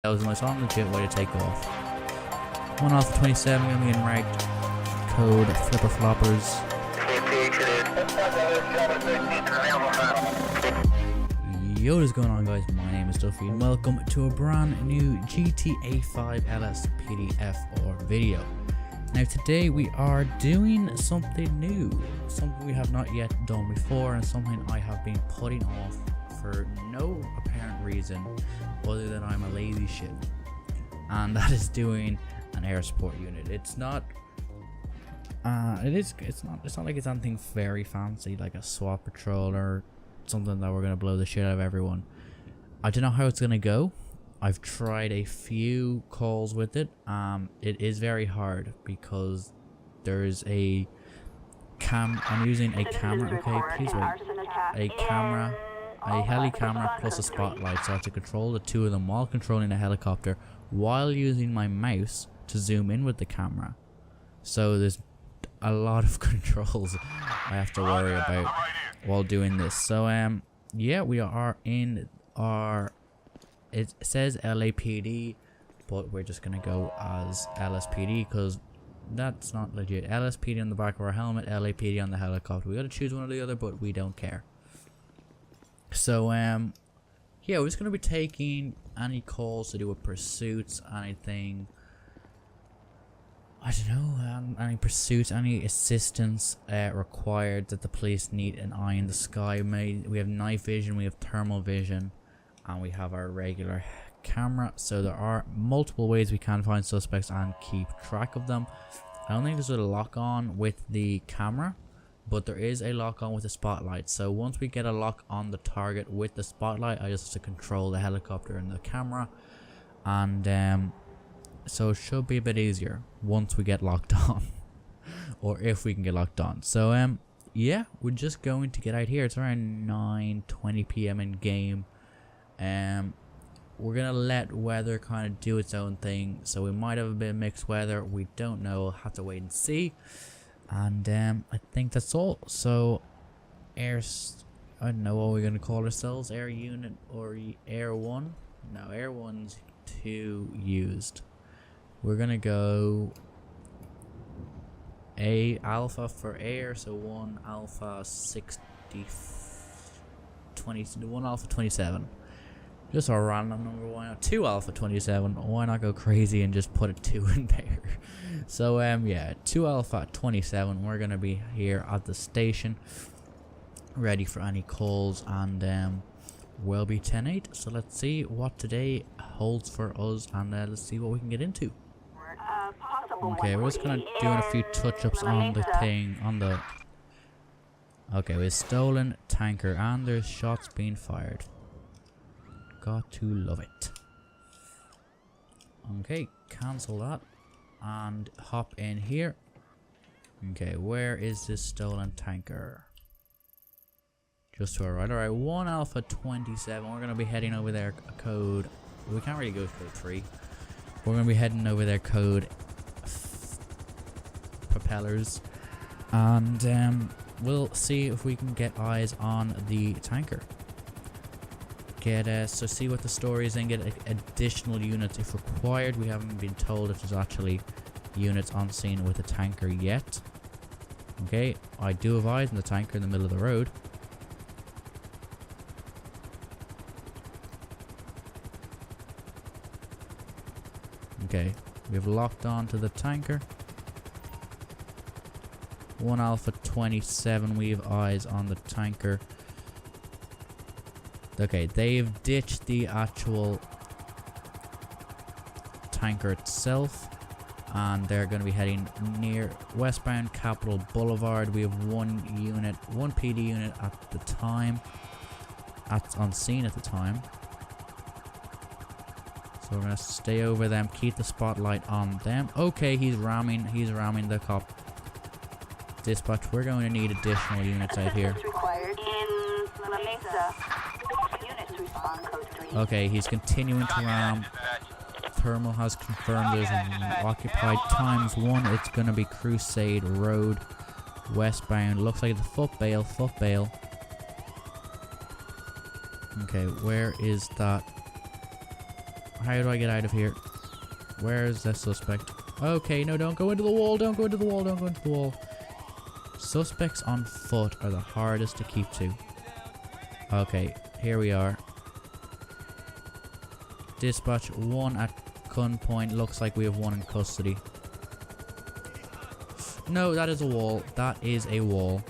That was nice, on legit way to take off. 1 Alpha 27 gonna be in ranked code flipper floppers. Yo, what is going on, guys? My name is Duffy and welcome to a brand new GTA 5 LSPDFR video. Now today we are doing something new, something we have not yet done before, and something I have been putting off for no apparent reason other than I'm a lazy shit, and that is doing an air support unit. It's not it's not like it's anything very fancy like a SWAT patrol or something that we're gonna blow the shit out of everyone. I don't know how it's gonna go. I've tried a few calls with it. It is very hard because there's I'm using a camera. Okay, please wait. A heli camera plus a spotlight, so I have to control the two of them while controlling a helicopter, while using my mouse to zoom in with the camera. So there's a lot of controls I have to worry about while doing this. So yeah, we are in our, it says LAPD, but we're just gonna go as LSPD because that's not legit. LSPD on the back of our helmet, LAPD on the helicopter. We gotta choose one or the other, but we don't care. So yeah, we're just gonna be taking any calls to do with pursuits, anything, I don't know, any pursuits, any assistance required that the police need an eye in the sky. We have night vision, we have thermal vision, and we have our regular camera. So there are multiple ways we can find suspects and keep track of them. I don't think there's a lock on with the camera, but there is a lock on with the spotlight. So once we get a lock on the target with the spotlight, I just have to control the helicopter and the camera, and so it should be a bit easier once we get locked on, or if we can get locked on. So yeah, we're just going to get out here. It's around 9:20 p.m. in game. We're gonna let weather kind of do its own thing, so we might have a bit of mixed weather. We don't know. We'll have to wait and see. And I think that's all. So I don't know what we're gonna call ourselves, air unit or air one. No, air one's too used. We're gonna go A alpha for air, so 1 alpha 1 alpha 27. Just a random number. Why not 2 alpha 27? Why not go crazy and just put a 2 in there? So yeah, 2 alpha 27. We're gonna be here at the station, ready for any calls, and we'll be 10-8. So let's see what today holds for us, and let's see what we can get into. Okay, we're just gonna doing a few touch-ups on the thing, on the. Okay, we've stolen tanker, and there's shots being fired. Got to love it. Okay, cancel that and hop in here. Okay, where is this stolen tanker? Just to our right. Alright, 1 alpha 27. We're gonna be heading over there. Code. We can't really go to code 3. We're gonna be heading over there. Code propellers, and we'll see if we can get eyes on the tanker. So see what the story is and get additional units if required. We haven't been told if there's actually units on scene with the tanker yet. Okay, I do have eyes on the tanker in the middle of the road. Okay, we've locked on to the tanker. 1 alpha 27, we have eyes on the tanker. Okay, they've ditched the actual tanker itself, and they're going to be heading near westbound Capitol Boulevard. We have 1 unit, 1 PD unit at the time, on scene at the time. So we're going to stay over them, keep the spotlight on them. Okay, he's ramming the cop. Dispatch, we're going to need additional units out here. Okay, he's continuing to ram. Thermal has confirmed there's an occupied ×1. It's going to be Crusade Road, westbound. Looks like the foot bail. Okay, where is that? How do I get out of here? Where is the suspect? Okay, no, don't go into the wall. Don't go into the wall. Don't go into the wall. Suspects on foot are the hardest to keep to. Okay, here we are. Dispatch, one at gunpoint. Looks like we have one in custody. No, that is a wall. That is a wall.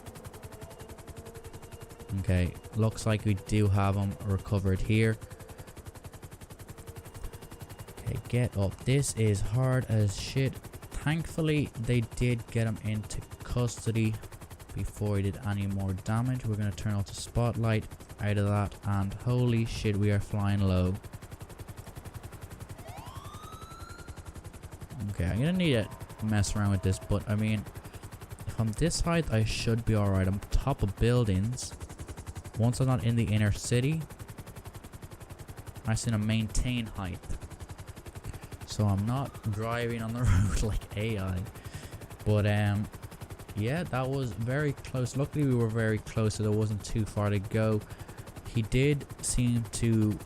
Okay, looks like we do have him recovered here. Okay, get up. This is hard as shit. Thankfully, they did get him into custody before he did any more damage. We're going to turn off the spotlight out of that, and holy shit, we are flying low. Okay, I'm going to need to mess around with this, but I mean, if I'm this height, I should be alright. I'm top of buildings. Once I'm not in the inner city, I just need to maintain height. So I'm not driving on the road like AI. But yeah, that was very close. Luckily we were very close, so there wasn't too far to go. He did seem to,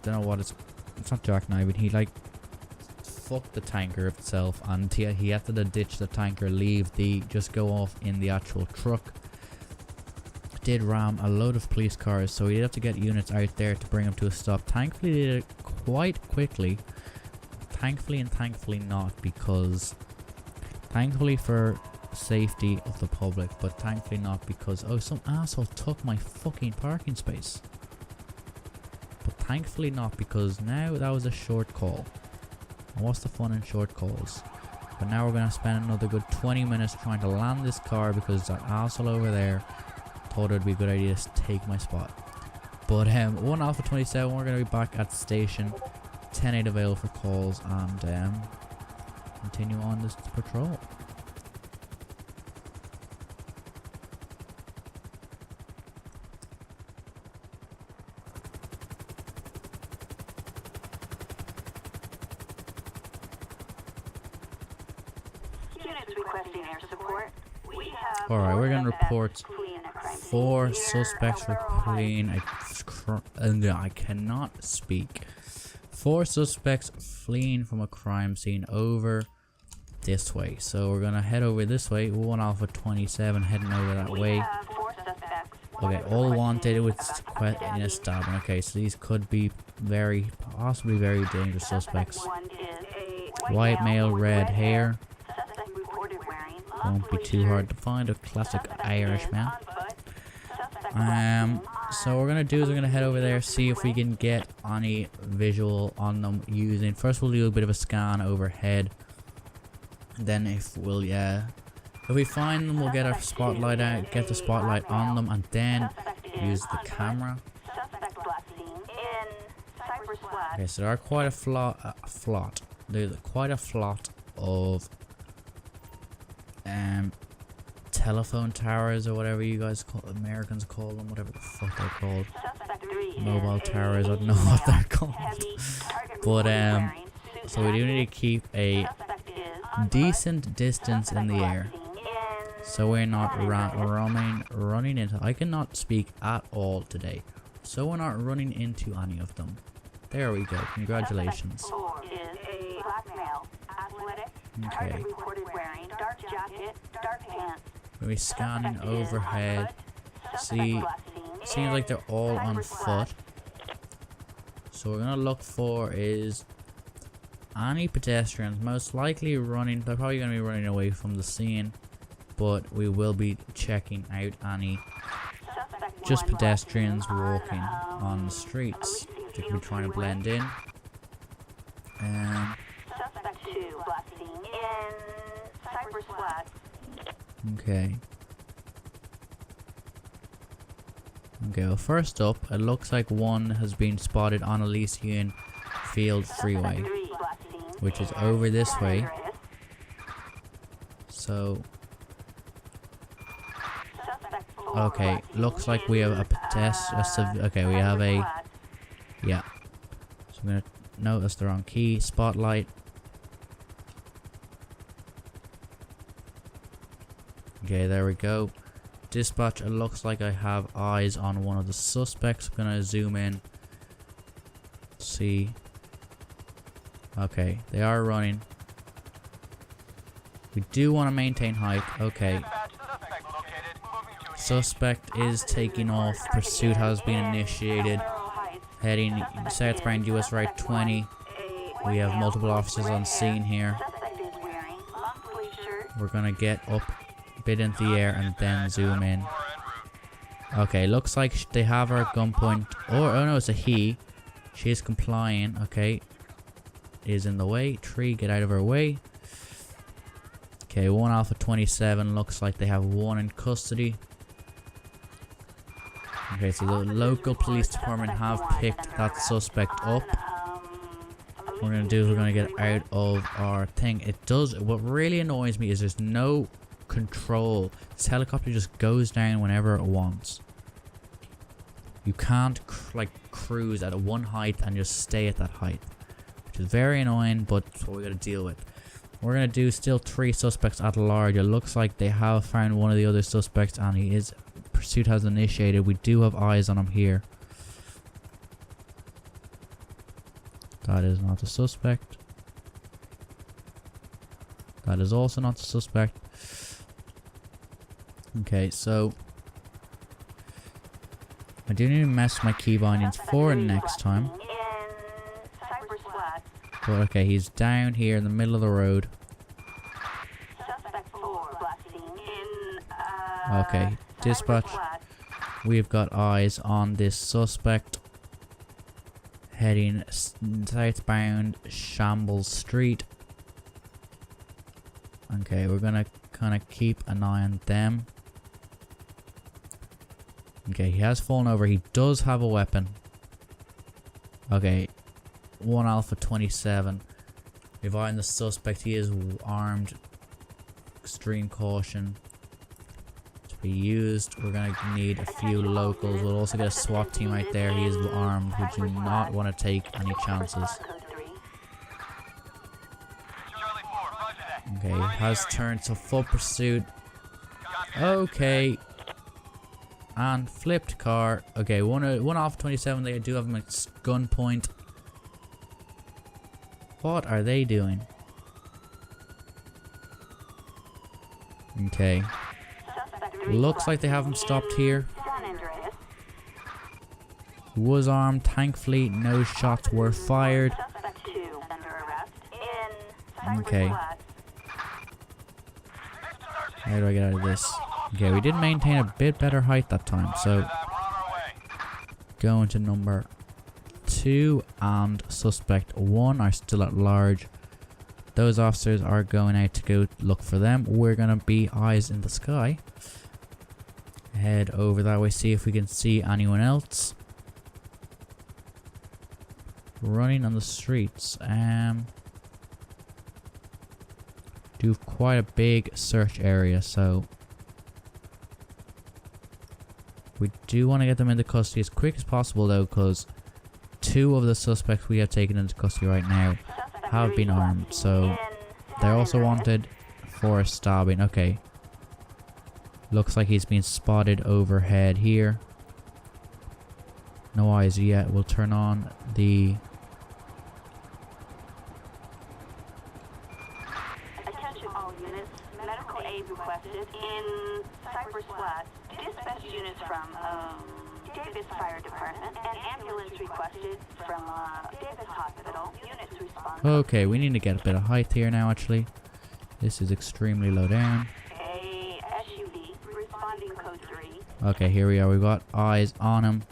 don't know what it's not jackknifing, he like fucked the tanker itself, and he had to ditch the tanker, leave the, just go off in the actual truck. Did ram a load of police cars, so he did have to get units out there to bring him to a stop. Thankfully he did it quite quickly. Thankfully and thankfully not, because thankfully for safety of the public, but thankfully not because, oh, some asshole took my fucking parking space. But thankfully not, because now that was a short call. And what's the fun in short calls? But now we're going to spend another good 20 minutes trying to land this car because that asshole over there thought it would be a good idea to take my spot. But 1 Alpha 27, we're going to be back at the station. 10-8 available for calls, and continue on this patrol. Alright, we're going to report 4 suspects for fleeing I cannot speak. 4 suspects fleeing from a crime scene over this way. So we're going to head over this way. 1 Alpha 27 heading over that way. Okay, all wanted with in a stabbing. Okay, so these could be possibly very dangerous suspects. White male, red hair. Won't be too hard to find, a classic Irishman. So what we're gonna do is we're gonna head over there, see if we can get any visual on them using. First we'll do a bit of a scan overhead. Then if we find them, we'll get our spotlight out, get the spotlight on them, and then use the camera. Okay, so there are quite there's quite a lot of telephone towers, or whatever you guys Americans call them, whatever the fuck they're called. Mobile towers, I don't know what they're called. But so we do need to keep a decent distance in the air, so we're not running into. I cannot speak at all today, so we're not running into any of them. There we go. Congratulations. Okay. We're scanning overhead. Seems like they're all on foot. So we're gonna look for is any pedestrians, most likely running. They're probably gonna be running away from the scene, but we will be checking out any just pedestrians walking on the streets. They could be trying to blend in. Okay. Okay, well, first up, it looks like one has been spotted on Elysian Field Freeway, which is over this way. So, okay, looks like we have a pedestrian. Okay, we have a. Yeah. So I'm gonna notice the wrong key. Spotlight. Okay, there we go. Dispatch, it looks like I have eyes on one of the suspects. I'm gonna zoom in. See. Okay, they are running. We do want to maintain height. Okay. Suspect is taking off. Pursuit has been initiated. Heading southbound US Route 20. We have multiple officers on scene here. We're gonna get up a bit into the air and then zoom in. Okay, looks like they have her at gunpoint. Oh no, it's a he. She is complying. Okay. Is in the way. Tree, get out of her way. Okay, 1 Alpha 27. Looks like they have one in custody. Okay, so the local police department have picked that suspect up. What we're gonna do is we're gonna get out of our thing. It does. What really annoys me is there's no control. This helicopter just goes down whenever it wants. You can't like cruise at one height and just stay at that height, which is very annoying. But that's what we gotta deal with. We're gonna do still 3 suspects at large. It looks like they have found one of the other suspects, and he is. Pursuit has initiated. We do have eyes on him here. That is not the suspect. That is also not the suspect. Okay, so I do need to mess with my key bindings for next time. But okay, he's down here in the middle of the road. Okay, dispatch. We've got eyes on this suspect. Heading southbound Shambles Street. Okay, we're gonna kind of keep an eye on them. Okay, he has fallen over. He does have a weapon. Okay, 1 Alpha 27. We've eyed the suspect. He is armed. Extreme caution to be used. We're gonna need a few locals. We'll also get a SWAT team out there. He is armed. We do not want to take any chances. Okay, has turned to full pursuit. Okay. And flipped car. Okay, 1 Alpha 27. They do have him at gunpoint. What are they doing? Okay. Looks like they haven't stopped here. He was armed. Thankfully, no shots were fired. Okay. How do I get out of this? Okay, we did maintain a bit better height that time, so going to number 2 and suspect 1 are still at large. Those officers are going out to go look for them. We're gonna be eyes in the sky. Head over that way, see if we can see anyone else running on the streets. Do quite a big search area, so we do want to get them into custody as quick as possible though, because 2 of the suspects we have taken into custody right now have been armed, so they're also wanted for stabbing. Okay, looks like he's been spotted overhead here. No eyes yet. We'll turn on the attention all units. Medical aid requested in Cypress West. Dispatch units from Davis Fire Department and ambulance requested from Davis Hospital. Units respond. Okay, we need to get a bit of height here now actually. This is extremely low down. A SUV responding code 3. Okay, here we are. We've got eyes on him.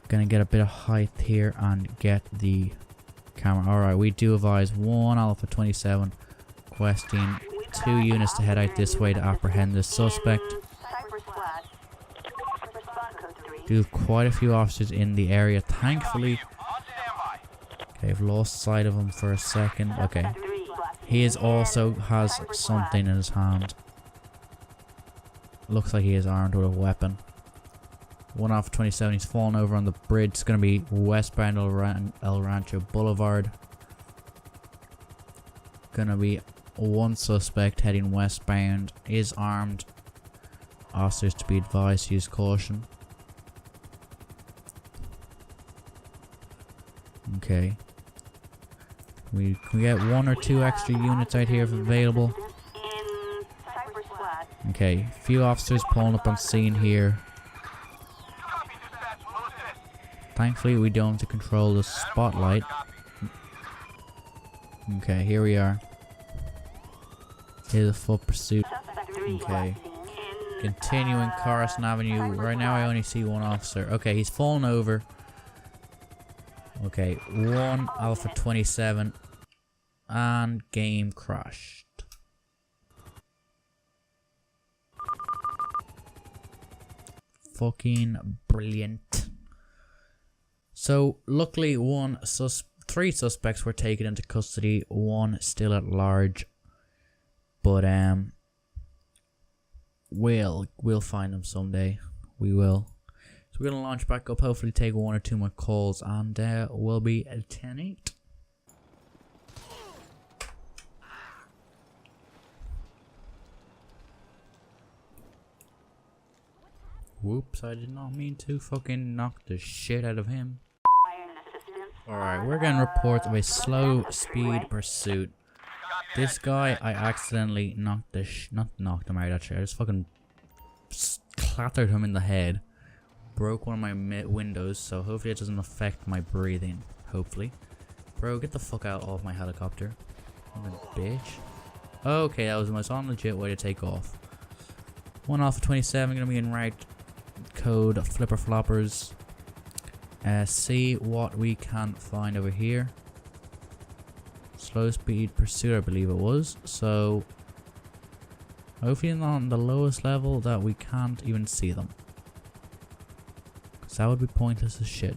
Gonna get a bit of height here and get the camera. Alright, we do have eyes. 1 Alpha 27 requesting 2 units to head out this way to apprehend this suspect. Do have quite a few officers in the area, thankfully. Okay, I've lost sight of him for a second. Okay. He is also has something in his hand. Looks like he is armed with a weapon. 1 Alpha 27, he's fallen over on the bridge. It's going to be westbound El Rancho Boulevard. Gonna be 1 suspect heading westbound. Is armed. Officers to be advised to use caution. Okay. Can we get 1 or 2 extra units out here if available? Okay, a few officers pulling up on scene here. Thankfully, we don't have to control the spotlight. Okay, here we are. Here's a foot pursuit. Okay. Continuing Carson Avenue. Right now, I only see 1 officer. Okay, he's fallen over. Okay, 1 Alpha 27. And game crashed. Fucking brilliant. So, luckily, 3 suspects were taken into custody. 1 still at large. But, we'll find them someday. We will. So we're gonna launch back up, hopefully take 1 or 2 more calls, and we'll be at 10-8. Whoops, I did not mean to fucking knock the shit out of him. Alright, we're getting reports of a slow speed pursuit. This guy, I accidentally knocked not knocked him out actually, I just fucking clattered him in the head. Broke one of my windows, so hopefully it doesn't affect my breathing. Hopefully. Bro, get the fuck out of my helicopter. I'm a bitch. Okay, that was the most legit way to take off. 1 Alpha 27 gonna be in route code flipper floppers. See what we can find over here. Slow speed pursuit, I believe it was. So hopefully on the lowest level that we can't even see them. Cause that would be pointless as shit.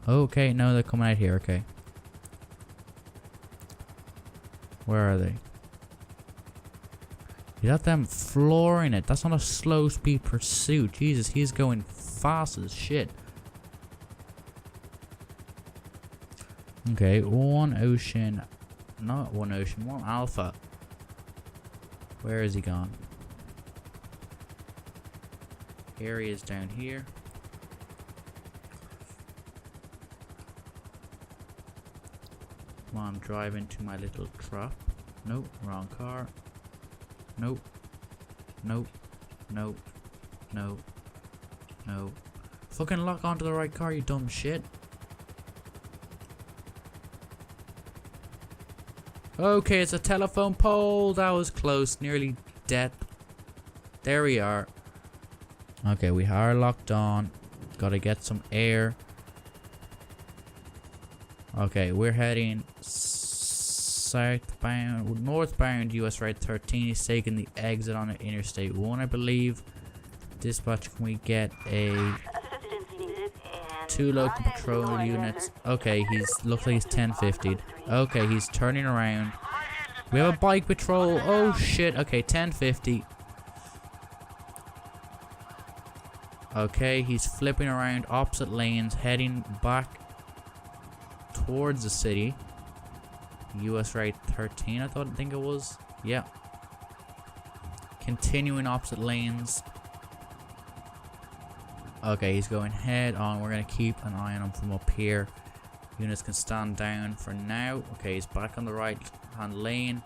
Okay, no, they're coming out here, okay. Where are they? You got them flooring it. That's not a slow speed pursuit. Jesus, he's going fast as shit. Okay, 1 Ocean. Not 1 Ocean, 1 Alpha. Where is he gone? Here he is down here. Come on, drive into my little trap. Nope, wrong car. Nope. Nope. Nope. Nope. Nope. Fucking lock onto the right car, you dumb shit. Okay, it's a telephone pole. That was close. Nearly death. There we are. Okay, we are locked on. Gotta get some air. Okay, we're heading northbound US Route 13. He's taking the exit on Interstate 1, I believe. Dispatch, can we get a 2 local patrol units? Okay, looks like he's 1050'd. Okay, he's turning around. We have a bike patrol. Oh shit. Okay, 1050. Okay, he's flipping around opposite lanes, heading back towards the city. US Route 13, I think it was. Yeah. Continuing opposite lanes. Okay, he's going head on. We're going to keep an eye on him from up here. Units can stand down for now. Okay, he's back on the right hand lane.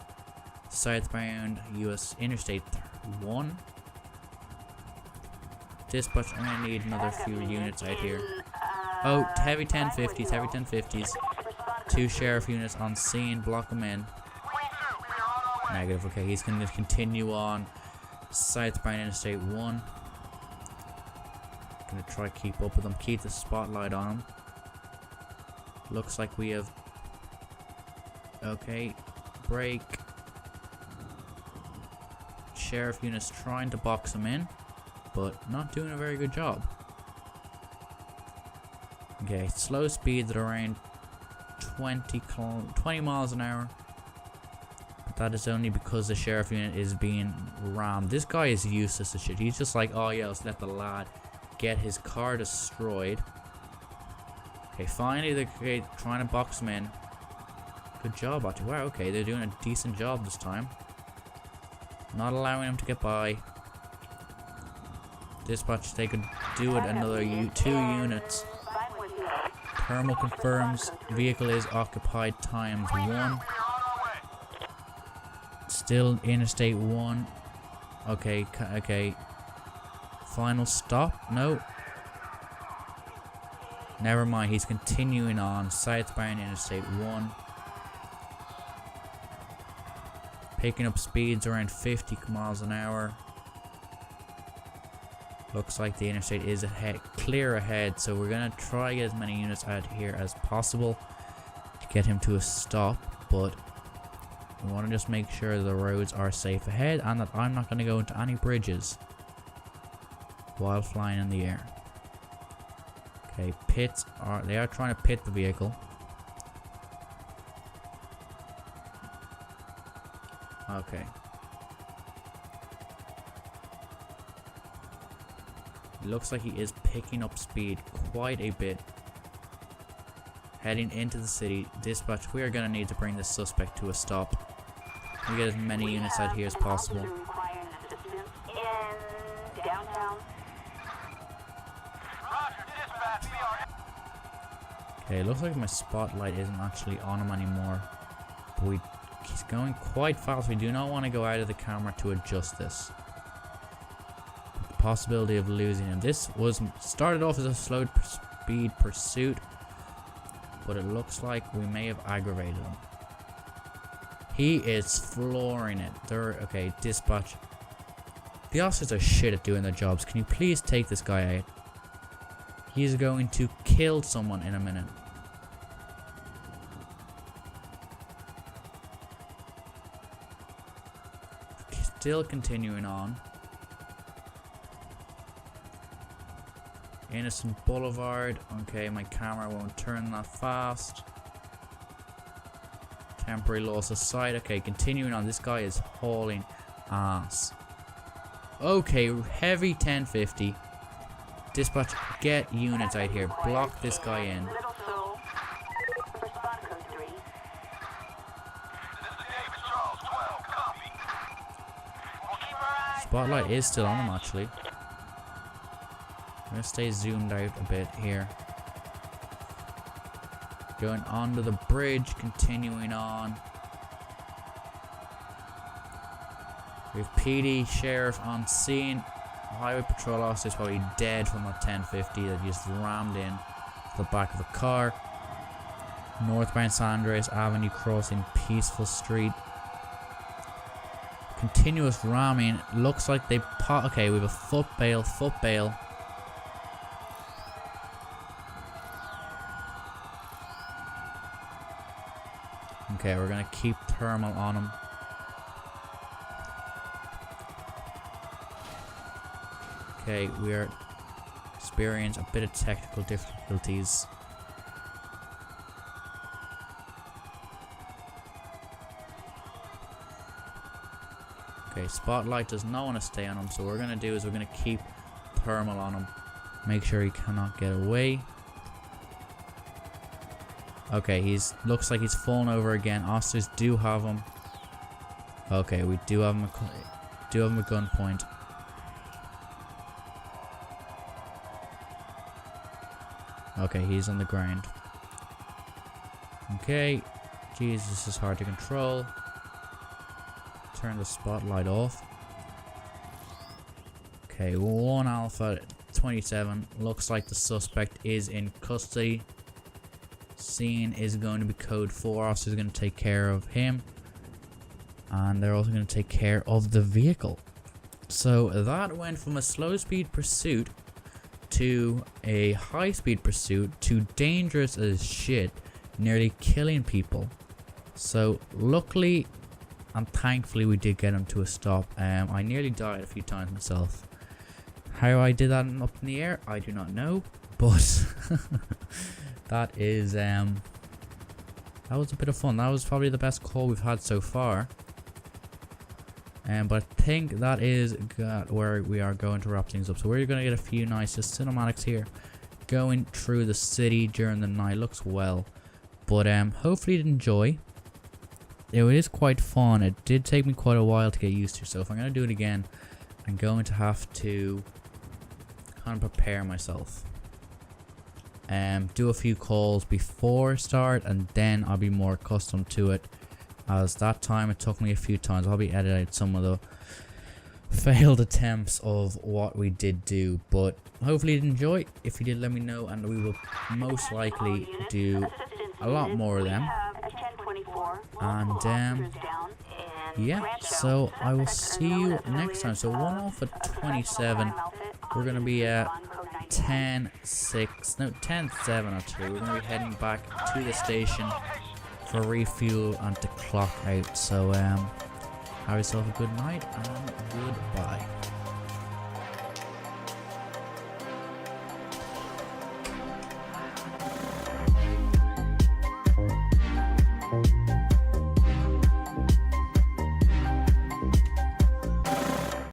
Southbound US Interstate 1. Dispatch, I'm going to need another few units out here. Oh, heavy 1050s, heavy 1050s. 2 sheriff units on scene, block them in. Negative, okay, he's going to continue on southbound Interstate 1. Gonna try to keep up with them, keep the spotlight on him. Looks like we have... Okay, brake. Sheriff units trying to box him in, but not doing a very good job. Okay, slow speeds at around 20 miles an hour. But that is only because the sheriff unit is being rammed. This guy is useless as shit. He's just like, oh yeah, let's let the lad get his car destroyed. Okay, finally they're trying to box him in. Good job, actually. Wow, okay, they're doing a decent job this time. Not allowing him to get by. Dispatch, they could do it another 2 units. Thermal confirms vehicle is occupied ×1. Still Interstate 1. Okay, okay. Final stop? No. Never mind, he's continuing on southbound Interstate 1. Picking up speeds around 50 miles an hour. Looks like the interstate is clear ahead, so we're gonna try to get as many units out here as possible to get him to a stop, but we want to just make sure the roads are safe ahead and that I'm not going to go into any bridges while flying in the air. Okay, they are trying to pit the vehicle. Okay. Looks like he is picking up speed quite a bit. Heading into the city. Dispatch, we are going to need to bring this suspect to a stop. We get as many units out here as possible. Okay, it looks like my spotlight isn't actually on him anymore. But he's going quite fast. We do not want to go out of the camera to adjust this. Possibility of losing him. This was started off as a slow speed pursuit, but it looks like we may have aggravated him. He is flooring it. Okay, dispatch. The officers are shit at doing their jobs. Can you please take this guy out? He's going to kill someone in a minute. Still continuing on. Innocent Boulevard. Okay, my camera won't turn that fast. Temporary loss of sight. Okay, continuing on. This guy is hauling ass. Okay, heavy 1050. Dispatch, get units out here. Block this guy in. Spotlight is still on him actually. I'm gonna stay zoomed out a bit here. Going onto the bridge, continuing on. We have PD, sheriff on scene. Highway patrol officer is probably dead from a 1050 that just rammed in the back of a car. Northbound San Andreas Avenue crossing Peaceful Street. Continuous ramming. Looks like they okay, we have a foot bail. Okay, we're gonna keep thermal on him. Okay, we are experiencing a bit of technical difficulties. Okay, spotlight does not want to stay on him, so what we're gonna do is we're gonna keep thermal on him. Make sure he cannot get away. Okay, looks like he's fallen over again. Officers do have him. Okay, we do have him at gunpoint. Okay, he's on the ground. Okay, jeez, this is hard to control. Turn the spotlight off. Okay, 1 Alpha 27. Looks like the suspect is in custody. Scene is going to be code 4. Officers are going to take care of him, and they're also going to take care of the vehicle. So that went from a slow speed pursuit to a high speed pursuit to dangerous as shit, nearly killing people. So luckily and thankfully we did get him to a stop. I nearly died a few times myself. How I did that up in the air, I do not know, but that is that was a bit of fun. That was probably the best call we've had so far. But I think that is where we are going to wrap things up. So we're going to get a few nice cinematics here, going through the city during the night. Looks well, but hopefully you enjoy. It is quite fun. It did take me quite a while to get used to. So if I'm going to do it again, I'm going to have to kind of prepare myself. do a few calls before start, and then I'll be more accustomed to it, as that time it took me a few times. I'll be editing out some of the failed attempts of what we did do, but hopefully you did enjoy. If you did, let me know, and we will most likely do a lot more of them. And yeah, so I will see you next time. So 1 off at 27. We're gonna be at 10-6, no 10-7 actually. We're gonna be heading back to the station for refuel and to clock out. So have yourself a good night and goodbye.